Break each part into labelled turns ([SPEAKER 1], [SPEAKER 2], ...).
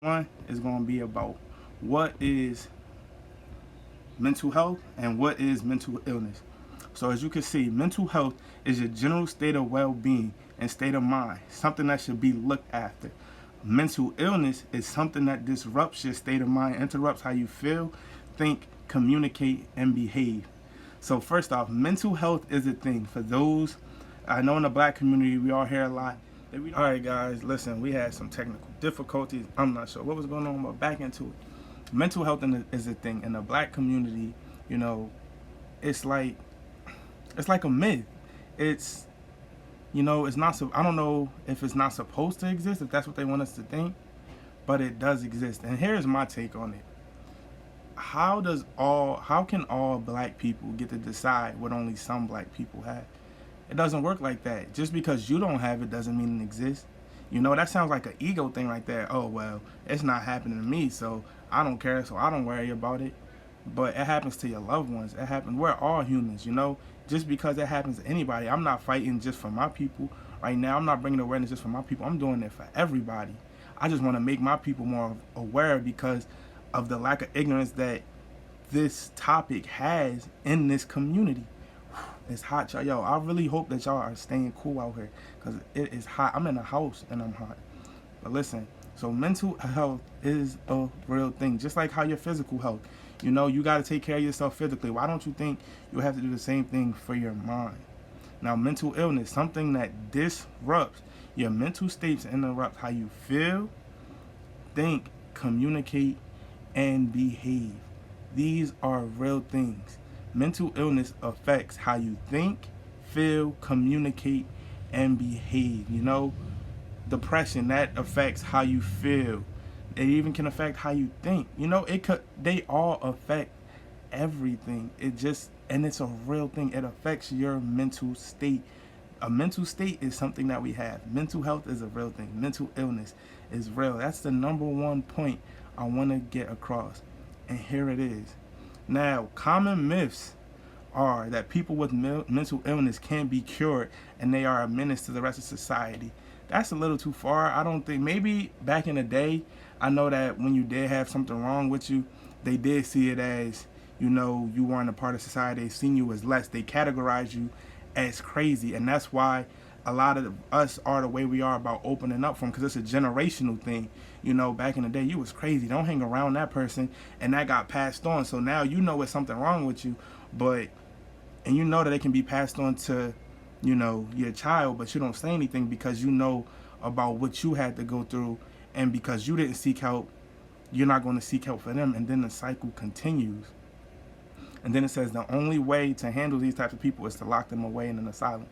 [SPEAKER 1] One is going to be about what is mental health and what is mental illness. So, as you can see, mental health is your general state of well being and state of mind, something that should be looked after. Mental illness is something that disrupts your state of mind, interrupts how you feel, think, communicate, and behave. So, first off, mental health is a thing. For those, I know in the black community, we all hear a lot. All right, guys, listen, we had some technical difficulties. I'm not sure what was going on, but back into it. Mental health is a thing. In the black community, you know, it's like a myth. It's it's not. I don't know if it's not supposed to exist, if that's what they want us to think, but it does exist. And here's my take on it. How can all black people get to decide what only some black people have? It doesn't work like that. Just because you don't have it doesn't mean it exists. That sounds like an ego thing right there. Oh, well, it's not happening to me, so I don't care, so I don't worry about it. But it happens to your loved ones. It happens. We're all humans. Just because it happens to anybody, I'm not fighting just for my people. Right now, I'm not bringing awareness just for my people. I'm doing it for everybody. I just want to make my people more aware because of the lack of ignorance that this topic has in this community. It's hot, y'all. Yo, I really hope that y'all are staying cool out here because it is hot. I'm in a house and I'm hot. But listen, so mental health is a real thing, just like how your physical health. You got to take care of yourself physically. Why don't you think you have to do the same thing for your mind? Now, mental illness, something that disrupts your mental states, interrupts how you feel, think, communicate, and behave. These are real things. Mental illness affects how you think, feel, communicate, and behave. Depression, that affects how you feel. It even can affect how you think. They all affect everything. And it's a real thing. It affects your mental state. A mental state is something that we have. Mental health is a real thing. Mental illness is real. That's the number one point I want to get across. And here it is. Now, common myths are that people with mental illness can be cured and they are a menace to the rest of society. That's a little too far. I don't think, maybe back in the day, I know that when you did have something wrong with you, they did see it as, you weren't a part of society. They seen you as less. They categorized you as crazy. And that's why a lot of us are the way we are about opening up from, because it's a generational thing. Back in the day, you was crazy. Don't hang around that person, and that got passed on. So now it's something wrong with you, and you know that it can be passed on to, your child, but you don't say anything because you know about what you had to go through, and because you didn't seek help, you're not going to seek help for them, and then the cycle continues. And then it says the only way to handle these types of people is to lock them away in an asylum.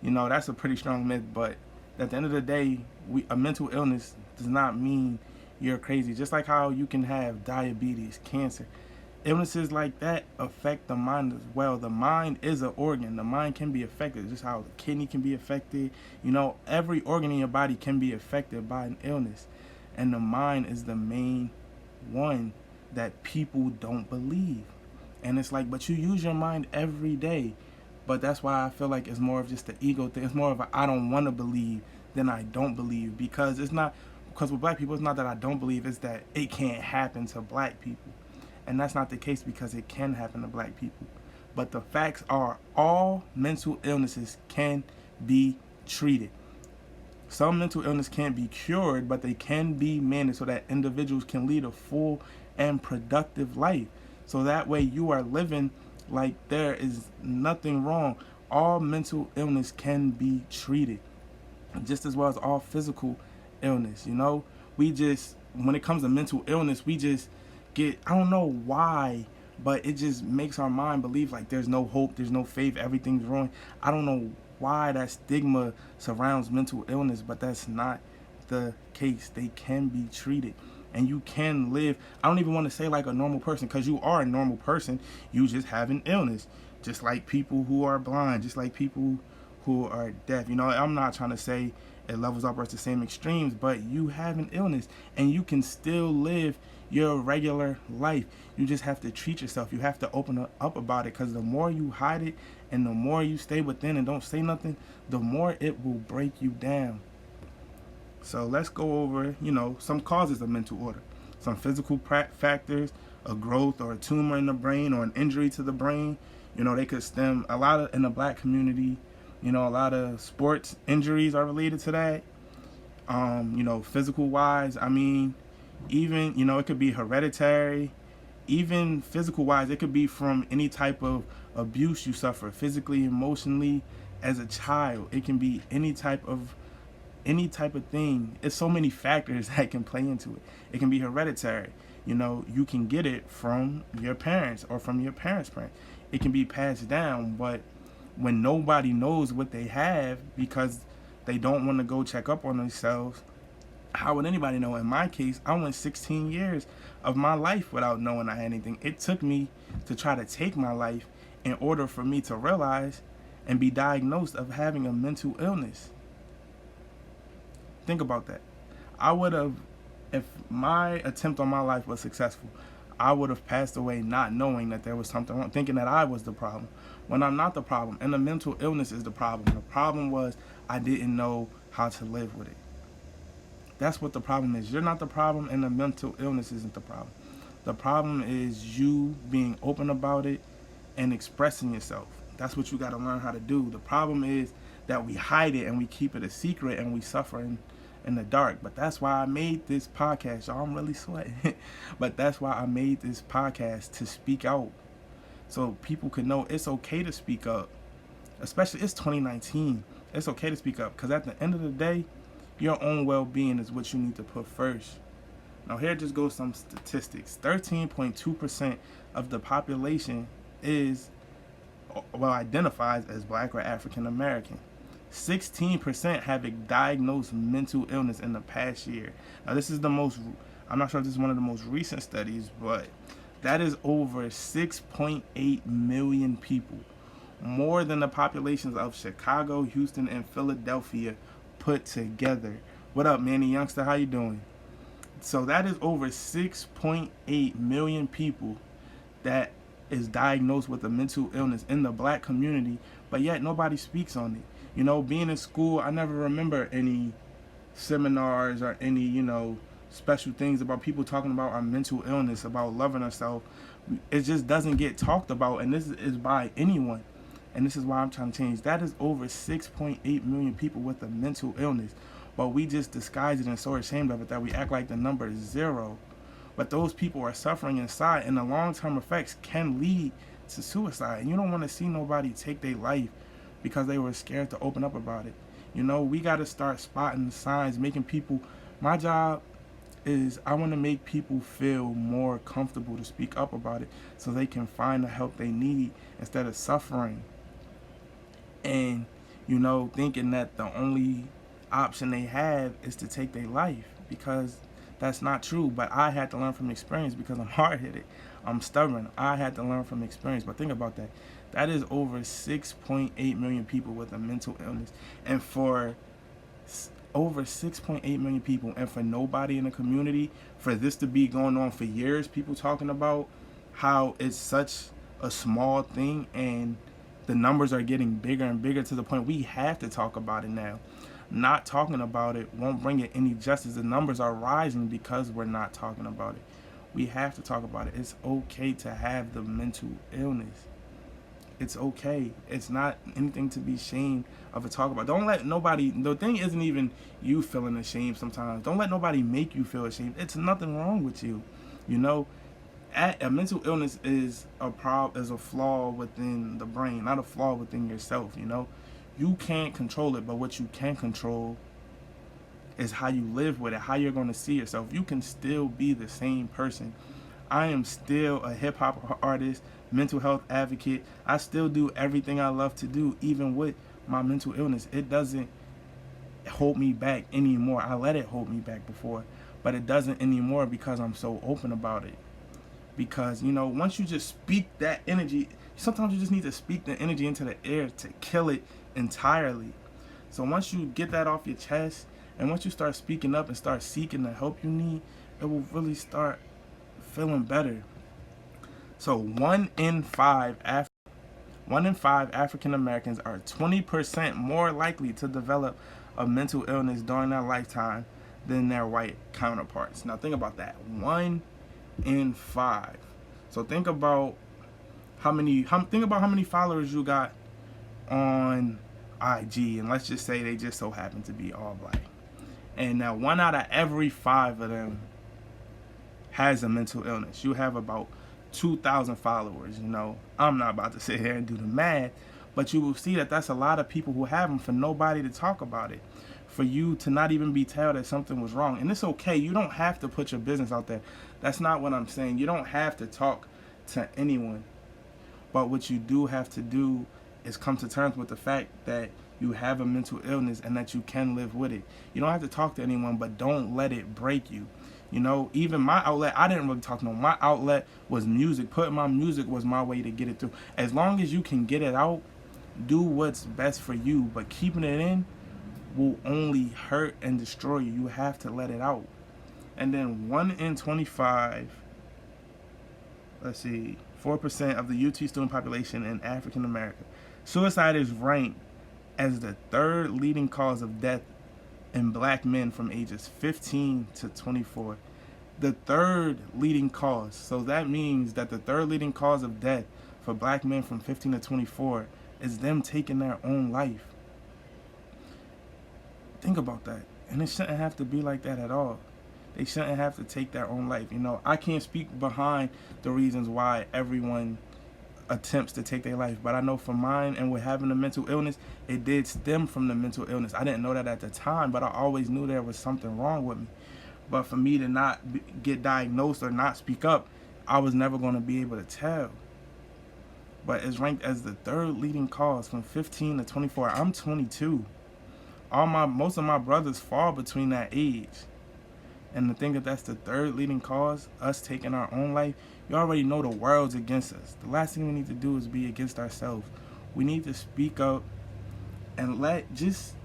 [SPEAKER 1] That's a pretty strong myth, but at the end of the day, a mental illness does not mean you're crazy. Just like how you can have diabetes, cancer. Illnesses like that affect the mind as well. The mind is an organ. The mind can be affected, just how the kidney can be affected. Every organ in your body can be affected by an illness. And the mind is the main one that people don't believe. And it's like, but you use your mind every day. But that's why I feel like it's more of just the ego thing. It's more of a I don't want to believe than I don't believe. Because with black people, it's not that I don't believe, it's that it can't happen to black people. And that's not the case, because it can happen to black people. But the facts are all mental illnesses can be treated. Some mental illness can't be cured, but they can be managed so that individuals can lead a full and productive life. So that way you are living like there is nothing wrong. All mental illness can be treated, just as well as all physical illness. When it comes to mental illness, we just get, I don't know why, but it just makes our mind believe like there's no hope, there's no faith, everything's wrong. I don't know why that stigma surrounds mental illness, but that's not the case. They can be treated. And you can live, I don't even want to say like a normal person, because you are a normal person. You just have an illness, just like people who are blind, just like people who are deaf. I'm not trying to say it levels up or it's the same extremes, but you have an illness and you can still live your regular life. You just have to treat yourself. You have to open up about it, because the more you hide it and the more you stay within and don't say nothing, the more it will break you down. So let's go over, some causes of mental order, some physical factors, a growth or a tumor in the brain or an injury to the brain. They could stem a lot of in the black community. A lot of sports injuries are related to that. Physical wise, I mean, even it could be hereditary. Even physical wise, it could be from any type of abuse you suffer physically, emotionally, as a child. It can be any type of thing. It's so many factors that can play into it. It can be hereditary. You can get it from your parents or from your parents' parents. It can be passed down, but when nobody knows what they have because they don't want to go check up on themselves, how would anybody know? In my case, I went 16 years of my life without knowing I had anything. It took me to try to take my life in order for me to realize and be diagnosed of having a mental illness. Think about that. I would have, if my attempt on my life was successful, I would have passed away not knowing that there was something wrong, thinking that I was the problem, when I'm not the problem. And the mental illness is the problem. The problem was I didn't know how to live with it. That's what the problem is. You're not the problem, and the mental illness isn't the problem. The problem is you being open about it and expressing yourself. That's what you got to learn how to do. The problem is that we hide it and we keep it a secret and we suffer in the dark. But that's why I made this podcast. Y'all, I'm really sweating. But that's why I made this podcast, to speak out so people can know it's okay to speak up. Especially, it's 2019. It's okay to speak up because at the end of the day, your own well-being is what you need to put first. Now here just goes some statistics. 13.2% of the population identifies as black or African American. 16% have a diagnosed mental illness in the past year. Now this is I'm not sure if this is one of the most recent studies, but that is over 6.8 million people. More than the populations of Chicago, Houston, and Philadelphia put together. What up, Manny Youngster? How you doing? So that is over 6.8 million people that is diagnosed with a mental illness in the black community, but yet nobody speaks on it. Being in school, I never remember any seminars or any, special things about people talking about our mental illness, about loving ourselves. It just doesn't get talked about, and this is by anyone. And this is why I'm trying to change. That is over 6.8 million people with a mental illness. But we just disguise it and so ashamed of it that we act like the number is zero. But those people are suffering inside, and the long-term effects can lead to suicide. And you don't want to see nobody take their life because they were scared to open up about it. We got to start spotting the signs, making people. My job is I want to make people feel more comfortable to speak up about it so they can find the help they need instead of suffering. And, thinking that the only option they have is to take their life, because that's not true. But I had to learn from experience because I'm hard-headed. I'm stubborn. I had to learn from experience. But think about that. That is over 6.8 million people with a mental illness. And for over 6.8 million people, and for nobody in the community, for this to be going on for years, people talking about how it's such a small thing, and the numbers are getting bigger and bigger to the point we have to talk about it now. Not talking about it won't bring it any justice. The numbers are rising because we're not talking about it. We have to talk about it. It's okay to have the mental illness. It's okay. It's not anything to be ashamed of to talk about. Don't let nobody, the thing isn't even you feeling ashamed sometimes. Don't let nobody make you feel ashamed. It's nothing wrong with you. A mental illness is a flaw within the brain, not a flaw within yourself. You can't control it, but what you can control is how you live with it, how you're going to see yourself. You can still be the same person. I am still a hip hop artist, mental health advocate. I still do everything I love to do, even with my mental illness. It doesn't hold me back anymore. I let it hold me back before, but it doesn't anymore because I'm so open about it. Because, once you just speak that energy, sometimes you just need to speak the energy into the air to kill it entirely. So once you get that off your chest, and once you start speaking up and start seeking the help you need, it will really start feeling better. So 1 in 5 African Americans are 20% more likely to develop a mental illness during their lifetime than their white counterparts. Now think about that. 1 in 5. So think about think about how many followers you got on IG, and let's just say they just so happen to be all black. And now 1 out of every 5 of them has a mental illness. You have about 2,000 followers. I'm not about to sit here and do the math, but you will see that that's a lot of people who have them for nobody to talk about it, for you to not even be told that something was wrong. And it's okay. You don't have to put your business out there. That's not what I'm saying. You don't have to talk to anyone. But what you do have to do is come to terms with the fact that you have a mental illness and that you can live with it. You don't have to talk to anyone, but don't let it break you. Even my outlet, I didn't really talk to no one. My outlet was music. Putting my music was my way to get it through. As long as you can get it out, do what's best for you. But keeping it in will only hurt and destroy you. You have to let it out. And then 1 in 25, 4% of the UT student population in African America. Suicide is ranked as the 3rd leading cause of death in black men from ages 15 to 24. The 3rd leading cause. So that means that the 3rd leading cause of death for black men from 15 to 24 is them taking their own life. Think about that. And it shouldn't have to be like that at all. They shouldn't have to take their own life. I can't speak behind the reasons why everyone attempts to take their life, but I know for mine, and with having a mental illness, it did stem from the mental illness. I didn't know that at the time, but I always knew there was something wrong with me. But for me to not get diagnosed or not speak up, I was never going to be able to tell. But it's ranked as the 3rd leading cause from 15 to 24. I'm 22. Most of my brothers fall between that age. And to think that that's the 3rd leading cause, us taking our own life, you already know the world's against us. The last thing we need to do is be against ourselves. We need to speak up and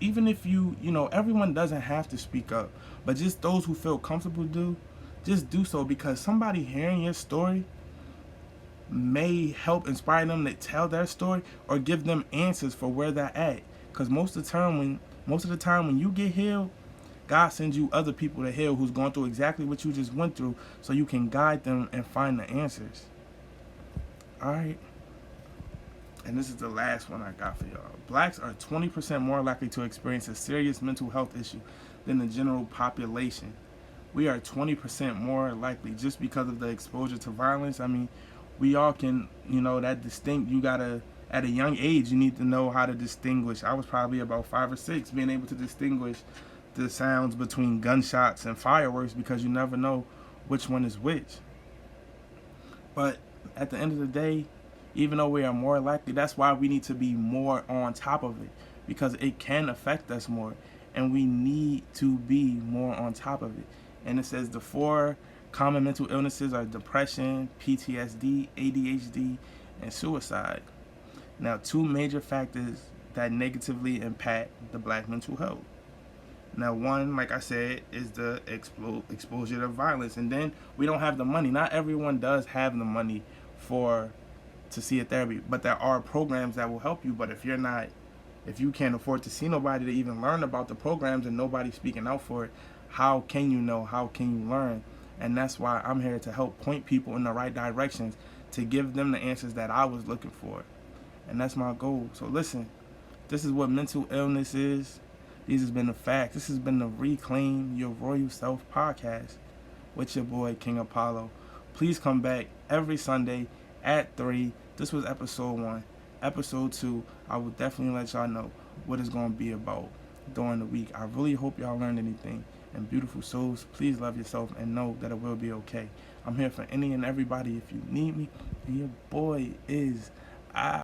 [SPEAKER 1] even if everyone doesn't have to speak up, but just those who feel comfortable just do so, because somebody hearing your story may help inspire them to tell their story or give them answers for where they're at. Because most of the time when you get healed, God sends you other people to heal who's going through exactly what you just went through, so you can guide them and find the answers. Alright. And this is the last one I got for y'all. Blacks are 20% more likely to experience a serious mental health issue than the general population. We are 20% more likely just because of the exposure to violence. We all can, that distinct, at a young age, you need to know how to distinguish. I was probably about 5 or 6 being able to distinguish the sounds between gunshots and fireworks, because you never know which one is which. But at the end of the day, even though we are more likely, that's why we need to be more on top of it, because it can affect us more, and we need to be more on top of it. And it says the 4 common mental illnesses are depression, PTSD, ADHD, and suicide. Now, 2 major factors that negatively impact the black mental health. Now, one, like I said, is the exposure to violence. And then we don't have the money. Not everyone does have the money to see a therapy, but there are programs that will help you. But if you can't afford to see nobody to even learn about the programs, and nobody's speaking out for it, how can you know? How can you learn? And that's why I'm here to help point people in the right directions, to give them the answers that I was looking for. And that's my goal. So listen, this is what mental illness is. These has been the facts. This has been the Reclaim Your Royal Self podcast with your boy, King Apollo. Please come back every Sunday at 3. This was episode 1. Episode 2, I will definitely let y'all know what it's going to be about during the week. I really hope y'all learned anything. And beautiful souls, please love yourself and know that it will be okay. I'm here for any and everybody if you need me. And your boy is out.